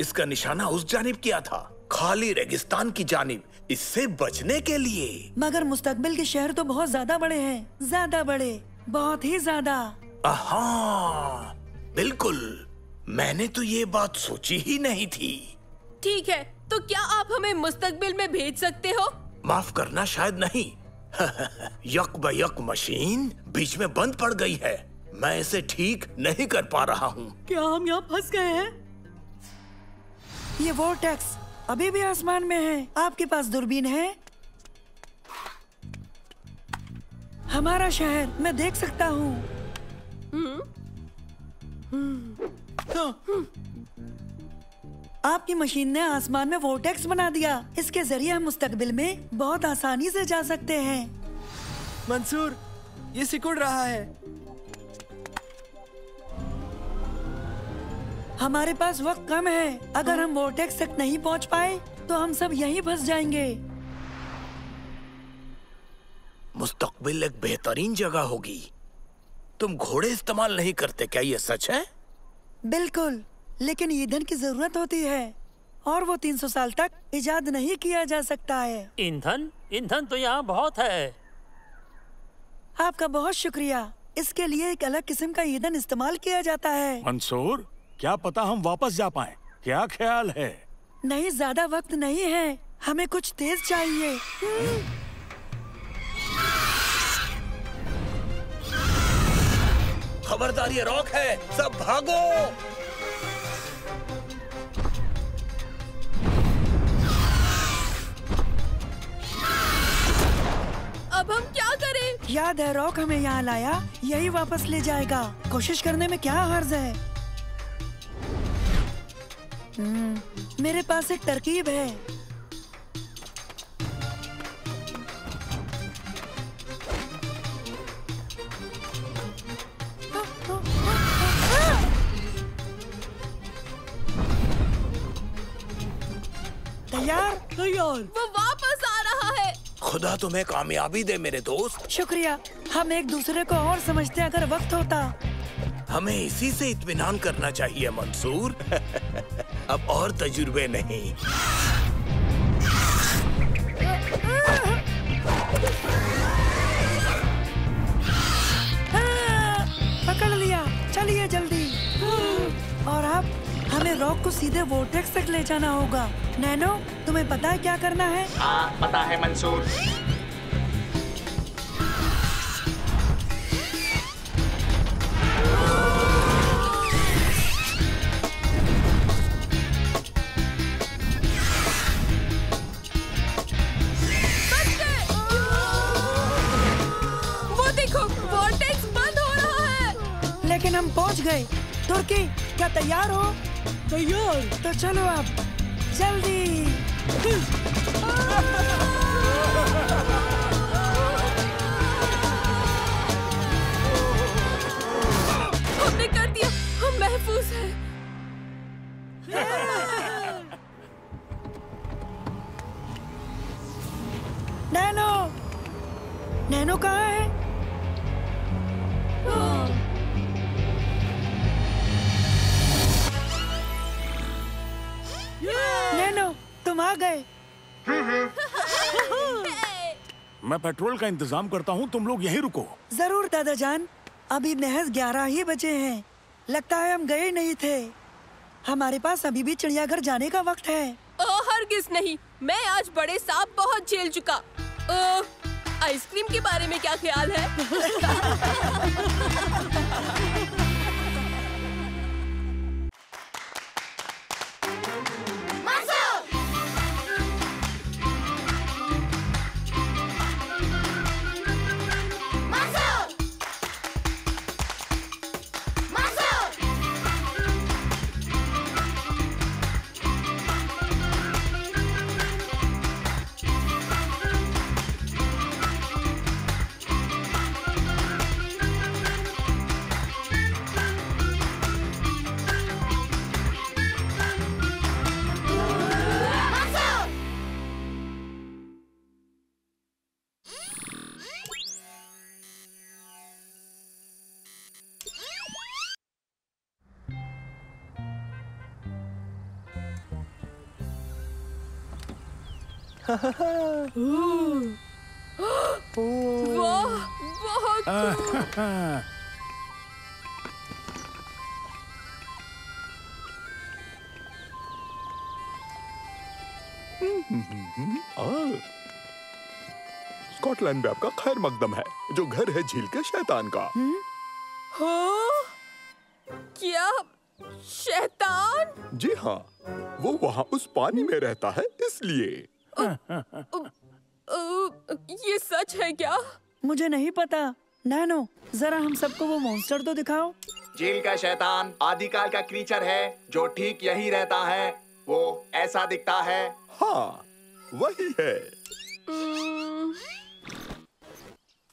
इसका निशाना उस जानिब किया था, खाली रेगिस्तान की जानिब, इससे बचने के लिए। मगर मुस्तकबिल के शहर तो बहुत ज्यादा बड़े हैं, ज्यादा बड़े, बहुत ही ज्यादा। हाँ, बिल्कुल, मैंने तो ये बात सोची ही नहीं थी। ठीक है, तो क्या आप हमें मुस्तकबिल में भेज सकते हो? माफ करना, शायद नहीं। यक ब यक मशीन बीच में बंद पड़ गई है। मैं इसे ठीक नहीं कर पा रहा हूँ। क्या हम यहाँ फंस गए हैं? ये वोर्टेक्स अभी भी आसमान में है। आपके पास दूरबीन है? हमारा शहर मैं देख सकता हूँ। आपकी मशीन ने आसमान में वोर्टेक्स बना दिया। इसके जरिए हम मुस्तकबिल में बहुत आसानी से जा सकते हैं। मंसूर, ये सिकुड़ रहा है। हमारे पास वक्त कम है। अगर हम वोर्टेक्स तक नहीं पहुंच पाए तो हम सब यहीं फंस जाएंगे। मुस्तकबिल एक बेहतरीन जगह होगी। तुम घोड़े इस्तेमाल नहीं करते, क्या ये सच है? बिल्कुल, लेकिन ईंधन की जरूरत होती है और वो 300 साल तक इजाद नहीं किया जा सकता है। ईंधन? ईंधन तो यहाँ बहुत है। आपका बहुत शुक्रिया। इसके लिए एक अलग किस्म का ईंधन इस्तेमाल किया जाता है। मंसूर, क्या पता हम वापस जा पाएं? क्या ख्याल है? नहीं, ज्यादा वक्त नहीं है, हमें कुछ तेज चाहिए। खबरदार, ये रॉक है, सब भागो। अब हम क्या करें? याद है, रॉक हमें यहाँ लाया, यही वापस ले जाएगा। कोशिश करने में क्या हर्ज है? मेरे पास एक तरकीब है। तैयार? तैयार। वो वापस आ रहा है। खुदा तुम्हें कामयाबी दे मेरे दोस्त। शुक्रिया। हम एक दूसरे को और समझते अगर वक्त होता। हमें इसी से इत्मीनान करना चाहिए मंसूर। अब और तजुर्बे नहीं। पकड़ लिया, चलिए जल्दी। और अब हमें रॉक को सीधे वोर्टेक्स तक ले जाना होगा। नैनो, तुम्हें पता है क्या करना है? हाँ, पता है मंसूर। वो देखो, वोर्टेक्स बंद हो रहा है। लेकिन हम पहुंच गए। तुर्की, क्या तैयार हो? तैयार। तो चलो अब, जल्दी। हमने कर दिया, हम महफूज हैं। नैनो, नैनो कहाँ है? नैनो, तुम आ गए। मैं पेट्रोल का इंतजाम करता हूँ, तुम लोग यहीं रुको। जरूर दादा जान। अभी महज 11 ही बजे हैं। लगता है हम गए नहीं थे। हमारे पास अभी भी चिड़ियाघर जाने का वक्त है। हरगिज़ नहीं, मैं आज बड़े सांप बहुत झेल चुका। आइसक्रीम के बारे में क्या ख्याल है? वाह, बहुत खूब। स्कॉटलैंड में आपका खैर मकदम है, जो घर है झील के शैतान का। हाँ? क्या शैतान? जी हाँ, वो वहाँ उस पानी में रहता है इसलिए। ये सच है क्या? मुझे नहीं पता। नैनो, जरा हम सबको वो मॉन्स्टर तो दिखाओ। झील का शैतान आदिकाल का क्रीचर है जो ठीक यही रहता है। वो ऐसा दिखता है। हाँ, वही है।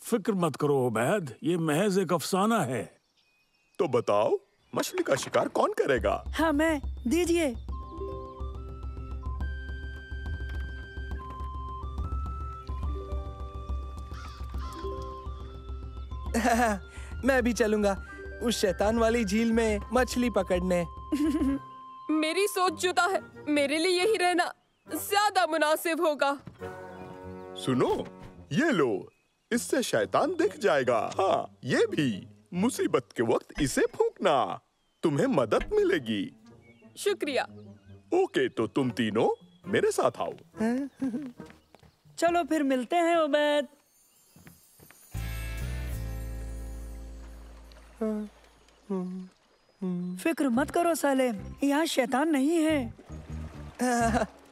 फिक्र मत करो उबैद, ये महज एक अफसाना है। तो बताओ, मछली का शिकार कौन करेगा? हाँ, मैं। दीजिए। मैं भी चलूंगा उस शैतान वाली झील में मछली पकड़ने। मेरी सोच जुदा है। मेरे लिए यही रहना ज्यादा मुनासिब होगा। सुनो, ये लो, इससे शैतान दिख जाएगा। हाँ, ये भी। मुसीबत के वक्त इसे फूंकना, तुम्हें मदद मिलेगी। शुक्रिया। ओके, तो तुम तीनों मेरे साथ आओ। चलो फिर मिलते हैं उबैद। फिक्र मत करो सालेम, यहाँ शैतान नहीं है।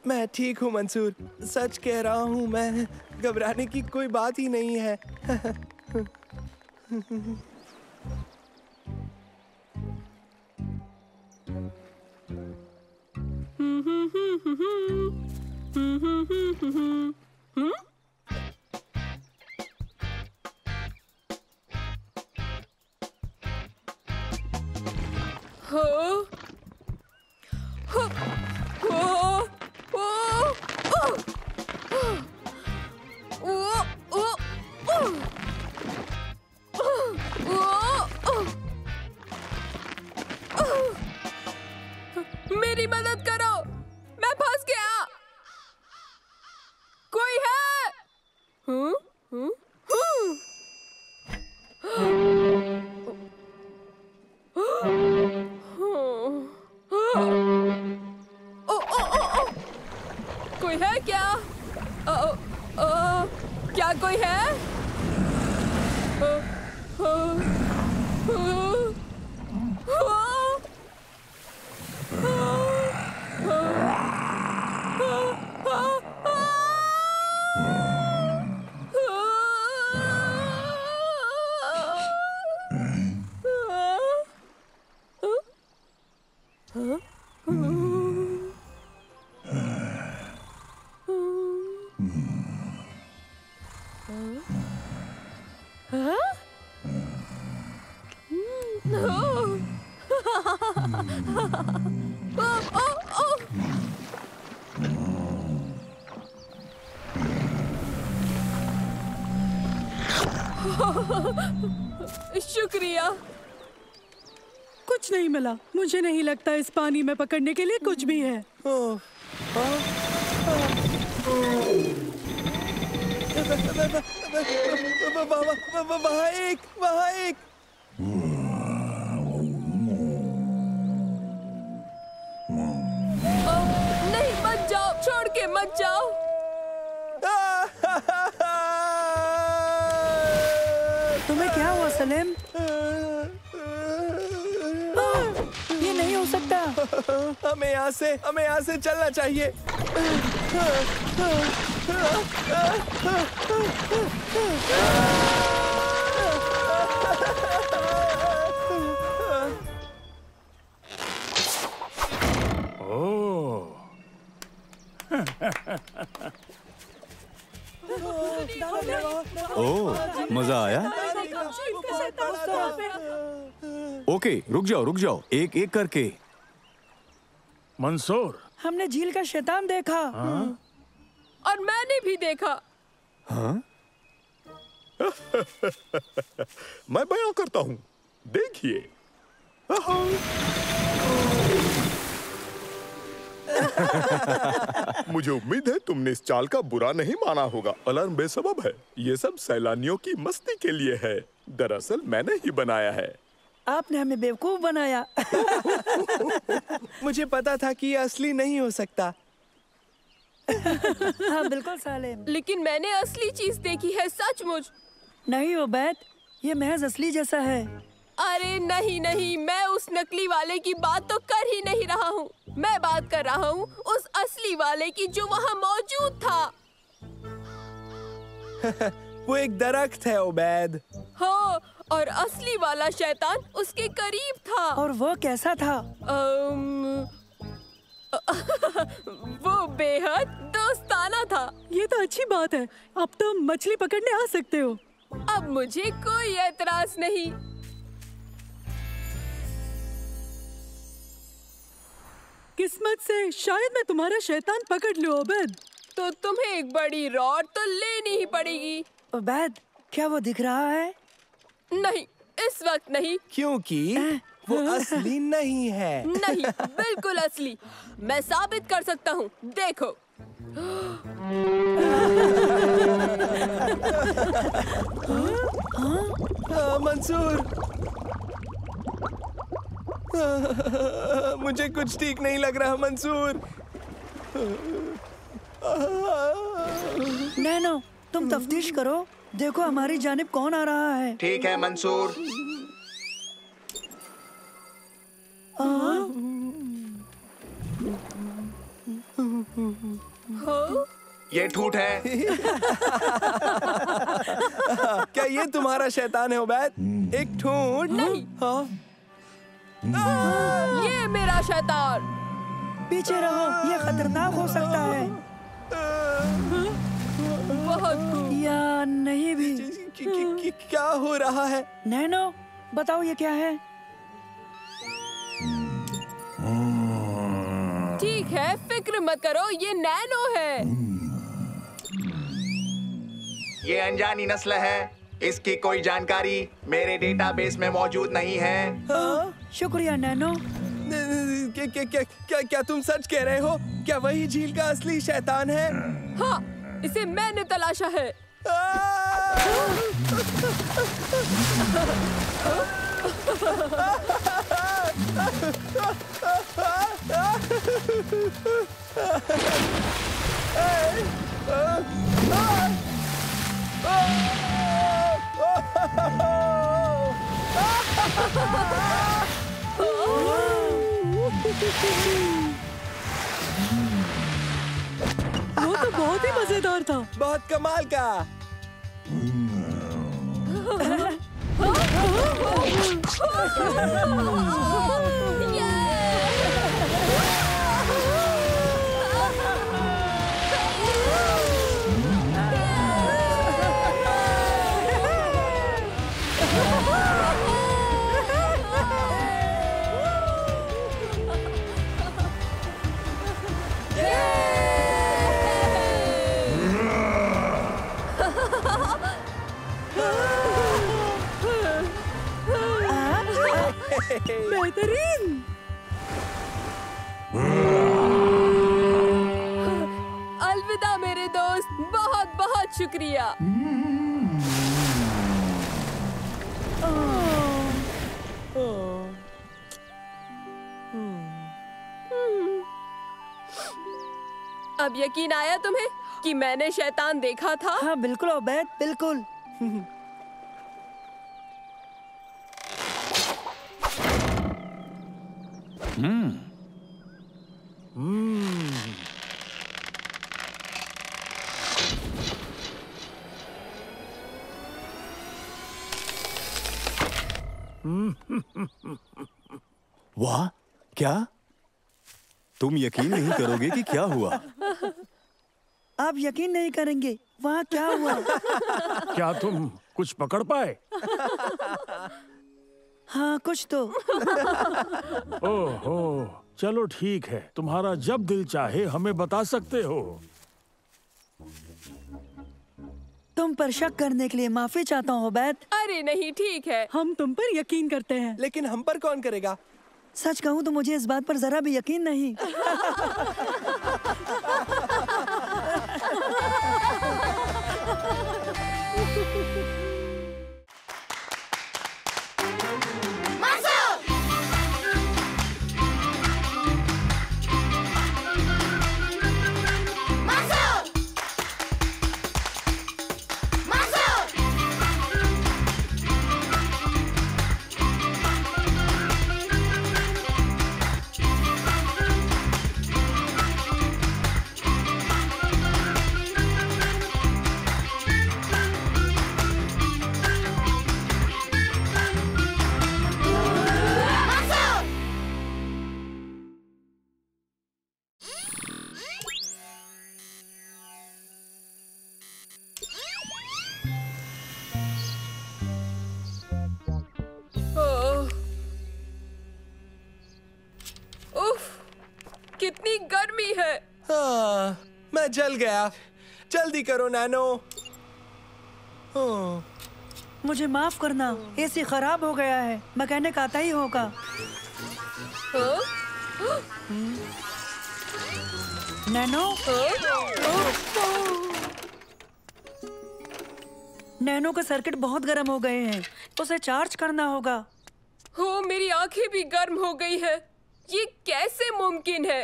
मैं ठीक हूँ मंसूर, सच कह रहा हूँ मैं। घबराने की कोई बात ही नहीं है। मेरी मदद करो, मैं फंस गया। कोई है? कोई है क्या? क्या कोई है? शुक्रिया। कुछ नहीं मिला। मुझे नहीं लगता इस पानी में पकड़ने के लिए कुछ भी है। वहाँ एक। नहीं, मत जाओ, छोड़ के मत जाओ। तुम्हें क्या हुआ सलेम? ये नहीं हो सकता। हमें यहाँ से चलना चाहिए। ओह, मजा आया? ओके, रुक जाओ, एक एक करके। मंसूर, हमने झील का शैतान देखा। और मैंने भी देखा। हाँ? मैं बयां करता हूँ, देखिए। मुझे उम्मीद है तुमने इस चाल का बुरा नहीं माना होगा। अलार्म बेसबब है। ये सब सैलानियों की मस्ती के लिए है। दरअसल मैंने ही बनाया है। आपने हमें बेवकूफ बनाया। मुझे पता था कि ये असली नहीं हो सकता। हाँ बिल्कुल सालेम। लेकिन मैंने असली चीज देखी है, सचमुच। नहीं ओबैद, ये महज असली जैसा है। अरे नहीं नहीं, मैं उस नकली वाले की बात तो कर ही नहीं रहा हूँ। मैं बात कर रहा हूँ उस असली वाले की जो वहाँ मौजूद था। वो एक दरख्त है ओबैद। हाँ, और असली वाला शैतान उसके करीब था। और वो कैसा था? वो बेहद दोस्ताना था। ये तो अच्छी बात है। अब तो मछली पकड़ने आ सकते हो। अब मुझे कोई एतराज नहीं। किस्मत से शायद मैं तुम्हारा शैतान पकड़ लूं ओबैद। तो तुम्हें एक बड़ी रॉड तो लेनी ही पड़ेगी। ओबैद, क्या वो दिख रहा है? नहीं, इस वक्त नहीं। क्योंकि वो असली नहीं है। नहीं, बिल्कुल असली। मैं साबित कर सकता हूँ, देखो। मंसूर, मुझे कुछ ठीक नहीं लग रहा मंसूर। नैनो, तुम तफ्तीश करो, देखो हमारी जानिब कौन आ रहा है। ठीक है मंसूर। ये ठूठ है। क्या ये तुम्हारा शैतान है ओबैद? एक ठूठ? नहीं। ये मेरा शैतान। पीछे रहो, ये खतरनाक हो सकता है। बहुत या नहीं भी। क्या हो रहा है? नैनो, बताओ ये क्या है? ठीक है, फिक्र मत करो, ये नैनो है। ये अनजानी नस्ल है। इसकी कोई जानकारी मेरे डेटाबेस में मौजूद नहीं है। शुक्रिया नैनो। क्या तुम सच कह रहे हो? क्या वही झील का असली शैतान है? हाँ, इसे मैंने तलाशा है। वो तो बहुत ही मजेदार था। बहुत कमाल का। बेहतरीन। अलविदा मेरे दोस्त, बहुत बहुत शुक्रिया। अब यकीन आया तुम्हें कि मैंने शैतान देखा था? हाँ बिल्कुल ओबैद, बिल्कुल। वाह, क्या तुम यकीन नहीं करोगे कि क्या हुआ? आप यकीन नहीं करेंगे, वहाँ क्या हुआ? क्या तुम कुछ पकड़ पाए? हाँ कुछ तो। ओहो, चलो ठीक है, तुम्हारा जब दिल चाहे हमें बता सकते हो। तुम पर शक करने के लिए माफी चाहता हूँ ओबैद। अरे नहीं, ठीक है। हम तुम पर यकीन करते हैं। लेकिन हम पर कौन करेगा? सच कहूँ तो मुझे इस बात पर जरा भी यकीन नहीं। कितनी गर्मी है। हाँ, मैं जल गया। जल्दी करो नैनो। मुझे माफ करना, एसी खराब हो गया है। मैकेनिक आता ही होगा। नैनो, नैनो के सर्किट बहुत गर्म हो गए हैं, उसे चार्ज करना होगा। हो, मेरी आंखें भी गर्म हो गई है। ये कैसे मुमकिन है?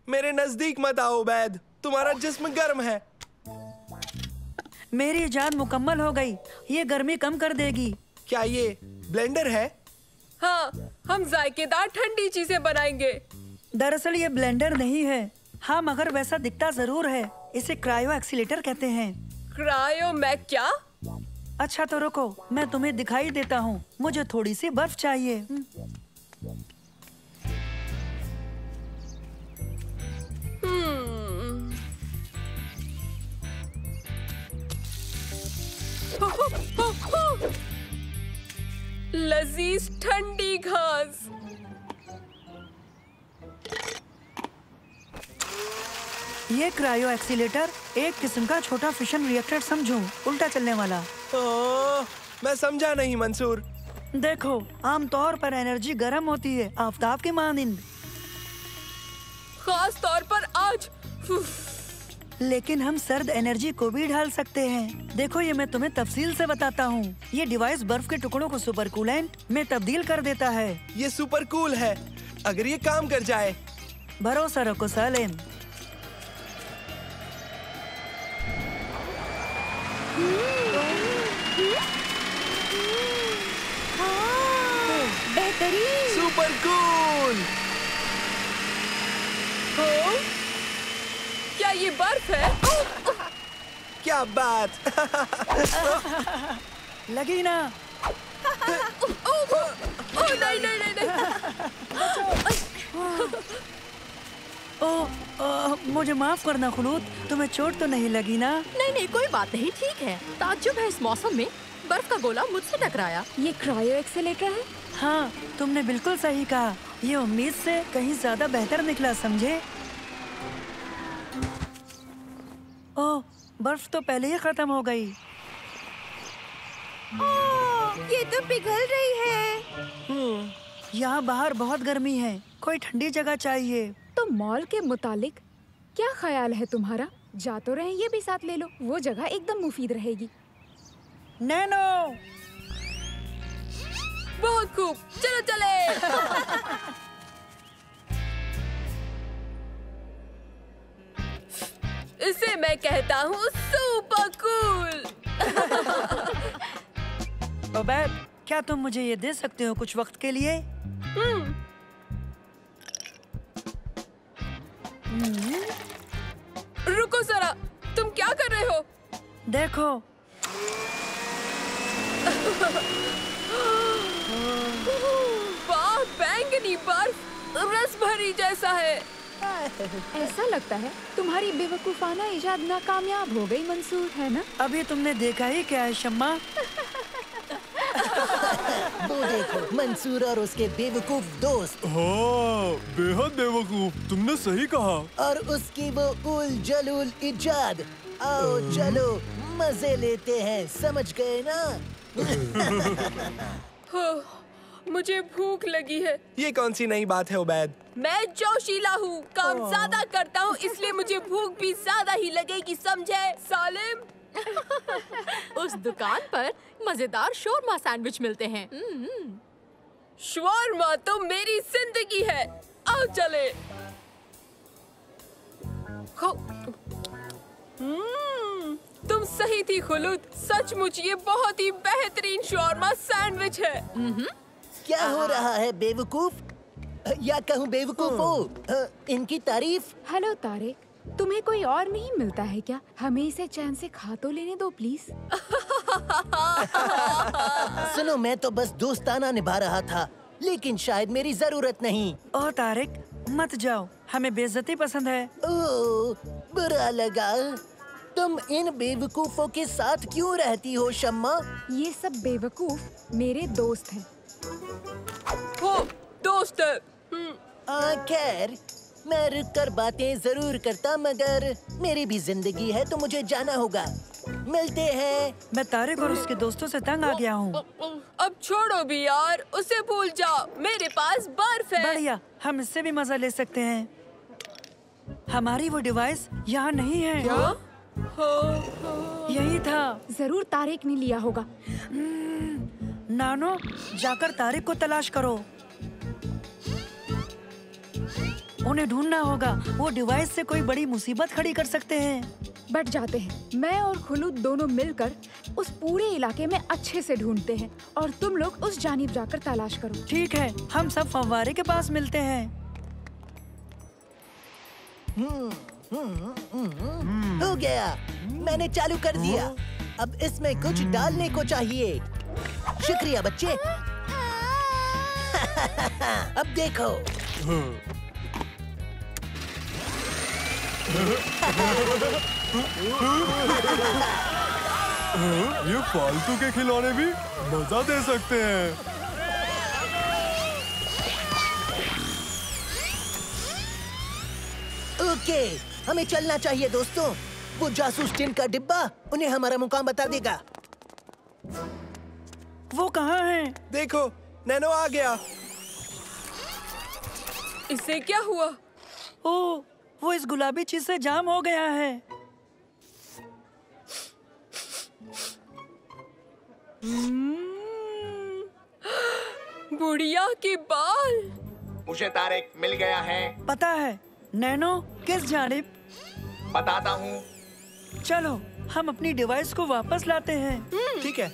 मेरे नजदीक मत आओ बैद, तुम्हारा जिस्म गर्म है। मेरी इजाद मुकम्मल हो गई, ये गर्मी कम कर देगी। क्या ये ब्लेंडर है? हाँ, हम जायकेदार ठंडी चीजें बनाएंगे। दरअसल ये ब्लेंडर नहीं है। हाँ, मगर वैसा दिखता जरूर है। इसे क्रायो एक्सीलेटर कहते हैं। क्रायो में क्या? अच्छा तो रुको, मैं तुम्हें दिखाई देता हूँ। मुझे थोड़ी सी बर्फ चाहिए। लजीज ठंडी घास। ये क्रायो एक्सीलेटर एक किस्म का छोटा फिशन रिएक्टर समझो, उल्टा चलने वाला। मैं समझा नहीं मंसूर। देखो, आमतौर पर एनर्जी गर्म होती है, आफताब की मानिंद। खास तौर पर आज। लेकिन हम सर्द एनर्जी को भी ढाल सकते हैं। देखो, ये मैं तुम्हें तफसील से बताता हूँ। ये डिवाइस बर्फ के टुकड़ों को सुपर कूलेंट में तब्दील कर देता है। ये सुपर कूल है, अगर ये काम कर जाए। भरोसा रखो सालिम। बेहतरीन, सुपर कूल। क्या ये बर्फ है? क्या बात। लगी ना? नहीं नहीं नहीं नहीं। मुझे माफ करना खुलूद, तुम्हें चोट तो नहीं लगी ना? नहीं नहीं, कोई बात नहीं, ठीक है। ताज्जुब है इस मौसम में बर्फ का गोला मुझसे टकराया। ये क्रायो एक्सीलेटर है? हाँ, तुमने बिल्कुल सही कहा। ये उम्मीद से कहीं ज्यादा बेहतर निकला, समझे? ओह, बर्फ तो पहले ही खत्म हो गई। ये तो पिघल रही है। यहाँ बाहर बहुत गर्मी है, कोई ठंडी जगह चाहिए। तो मॉल के मुतालिक क्या ख्याल है तुम्हारा? जा तो रहे, ये भी साथ ले लो, वो जगह एकदम मुफीद रहेगी। नैनो, बहुत खूब, चलो चले। इसे मैं कहता हूँ सुपर कूल। ओबैद, क्या तुम मुझे ये दे सकते हो कुछ वक्त के लिए? रुको जरा, तुम क्या कर रहे हो? देखो। वाह, बैंगनी बर्फ रस भरी जैसा है। ऐसा लगता है तुम्हारी बेवकूफाना इजाद नाकामयाब हो गई मंसूर, है ना? अभी तुमने देखा ही क्या है शम्मा? वो देखो, मंसूर और उसके बेवकूफ दोस्त। हाँ, बेहद बेवकूफ, तुमने सही कहा। और उसकी वो उल जलूल इजाद। आओ चलो मजे लेते हैं, समझ गए ना? मुझे भूख लगी है। ये कौन सी नई बात है उबैद? मैं जोशीला हूँ, काम ज्यादा करता हूँ, इसलिए मुझे भूख भी ज्यादा ही लगेगी, समझे सालिम? उस दुकान पर मजेदार शोरमा सैंडविच मिलते हैं। शवारमा तो मेरी जिंदगी है। आओ चले। तुम सही थी खुलूद, सचमुच ये बहुत ही बेहतरीन शवारमा सैंडविच है। क्या हो रहा है बेवकूफ, या कहूँ बेवकूफो, इनकी तारीफ। हेलो तारिक, तुम्हें कोई और नहीं मिलता है क्या? हमें इसे चैन से खा तो लेने दो प्लीज। सुनो, मैं तो बस दोस्ताना निभा रहा था, लेकिन शायद मेरी जरूरत नहीं। ओह तारिक, मत जाओ, हमें बेइज्जती पसंद है। ओह, बुरा लगा। तुम इन बेवकूफों के साथ क्यों रहती हो शम्मा? ये सब बेवकूफ मेरे दोस्त हैं। वो दोस्त है। खैर, मैं रुक कर बातें जरूर करता, मगर मेरी भी जिंदगी है तो मुझे जाना होगा। मिलते हैं। मैं तारिक और उसके दोस्तों से तंग आ गया हूँ। अब छोड़ो भी यार, उसे भूल जाओ, मेरे पास बर्फ है। बढ़िया, हम इससे भी मजा ले सकते हैं। हमारी वो डिवाइस यहाँ नहीं है। क्या? यही था। जरूर तारिक ने लिया होगा। नानो, जाकर तारिक को तलाश करो। उन्हें ढूंढना होगा, वो डिवाइस से कोई बड़ी मुसीबत खड़ी कर सकते हैं। बट जाते हैं। मैं और खुलूद दोनों मिलकर उस पूरे इलाके में अच्छे से ढूंढते हैं और तुम लोग उस जानिब जाकर तलाश करो। ठीक है, हम सब फव्वारे के पास मिलते हैं। हो गया, मैंने चालू कर दिया। अब इसमें कुछ डालने को चाहिए। शुक्रिया बच्चे। अब देखो। ये फालतू के खिलौने भी मजा दे सकते हैं। ओके, हमें चलना चाहिए दोस्तों। वो जासूस टिन का डिब्बा उन्हें हमारा मुकाम बता देगा। वो कहाँ है? देखो, नैनो आ गया। इसे क्या हुआ? ओह, वो इस गुलाबी चीज से जाम हो गया है। बुढ़िया के बाल। मुझे तारिक मिल गया है। पता है नैनो किस जानिब? बताता हूँ। चलो, हम अपनी डिवाइस को वापस लाते हैं। ठीक है।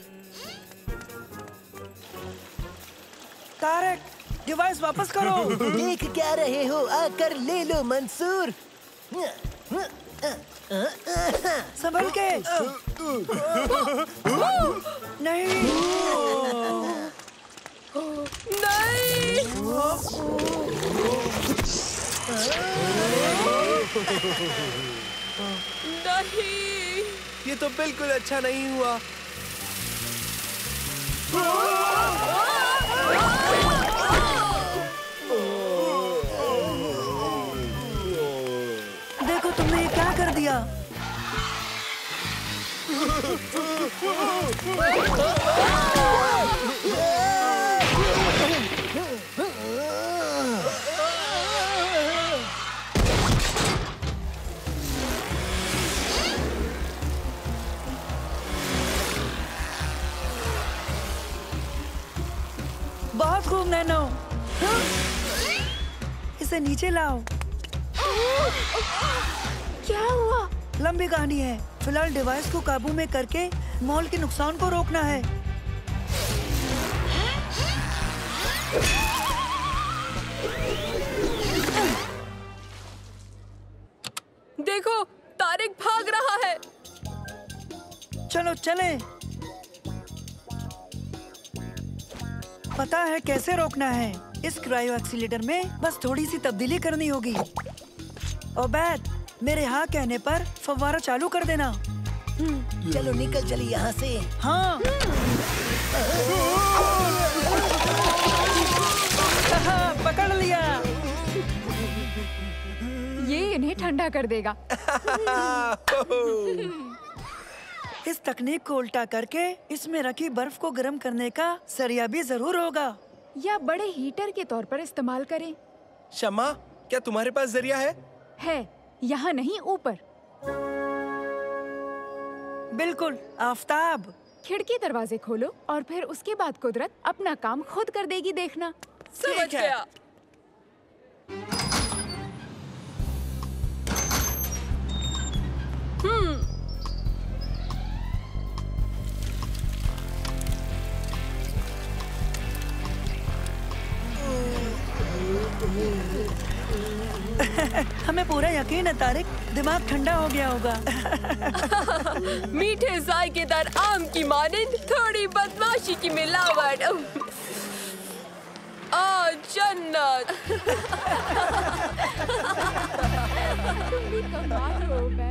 तारिक, डिवाइस वापस करो। देख क्या रहे हो, आकर ले लो मंसूर। संभल के। नहीं। नहीं, ये तो बिल्कुल अच्छा नहीं हुआ। देखो तुमने ये क्या कर दिया। बहुत खूब नैनो। इसे नीचे लाओ। क्या हुआ? लंबी कहानी है। फिलहाल डिवाइस को काबू में करके मॉल के नुकसान को रोकना है। देखो, तारिक भाग रहा है। चलो चलें। पता है कैसे रोकना है। इस क्रायो एक्सीलेटर में बस थोड़ी सी तब्दीली करनी होगी। ओबैद, मेरे हाँ कहने पर फव्वारा चालू कर देना। चलो निकल चली यहाँ से। हाँ। पकड़ लिया। ये इन्हें ठंडा कर देगा। इस तकनीक को उल्टा करके इसमें रखी बर्फ को गर्म करने का जरिया भी जरूर होगा। या बड़े हीटर के तौर पर इस्तेमाल करें। शम्मा, क्या तुम्हारे पास जरिया है? है, यहाँ नहीं ऊपर। बिल्कुल, आफताब। खिड़की दरवाजे खोलो और फिर उसके बाद कुदरत अपना काम खुद कर देगी, देखना। समझ गया। हमें पूरा यकीन है तारिक, दिमाग ठंडा हो गया होगा। मीठे जायकेदार आम की मानिंद थोड़ी बदमाशी की मिलावट। आ जन्नत। तुम भी कमाल हो।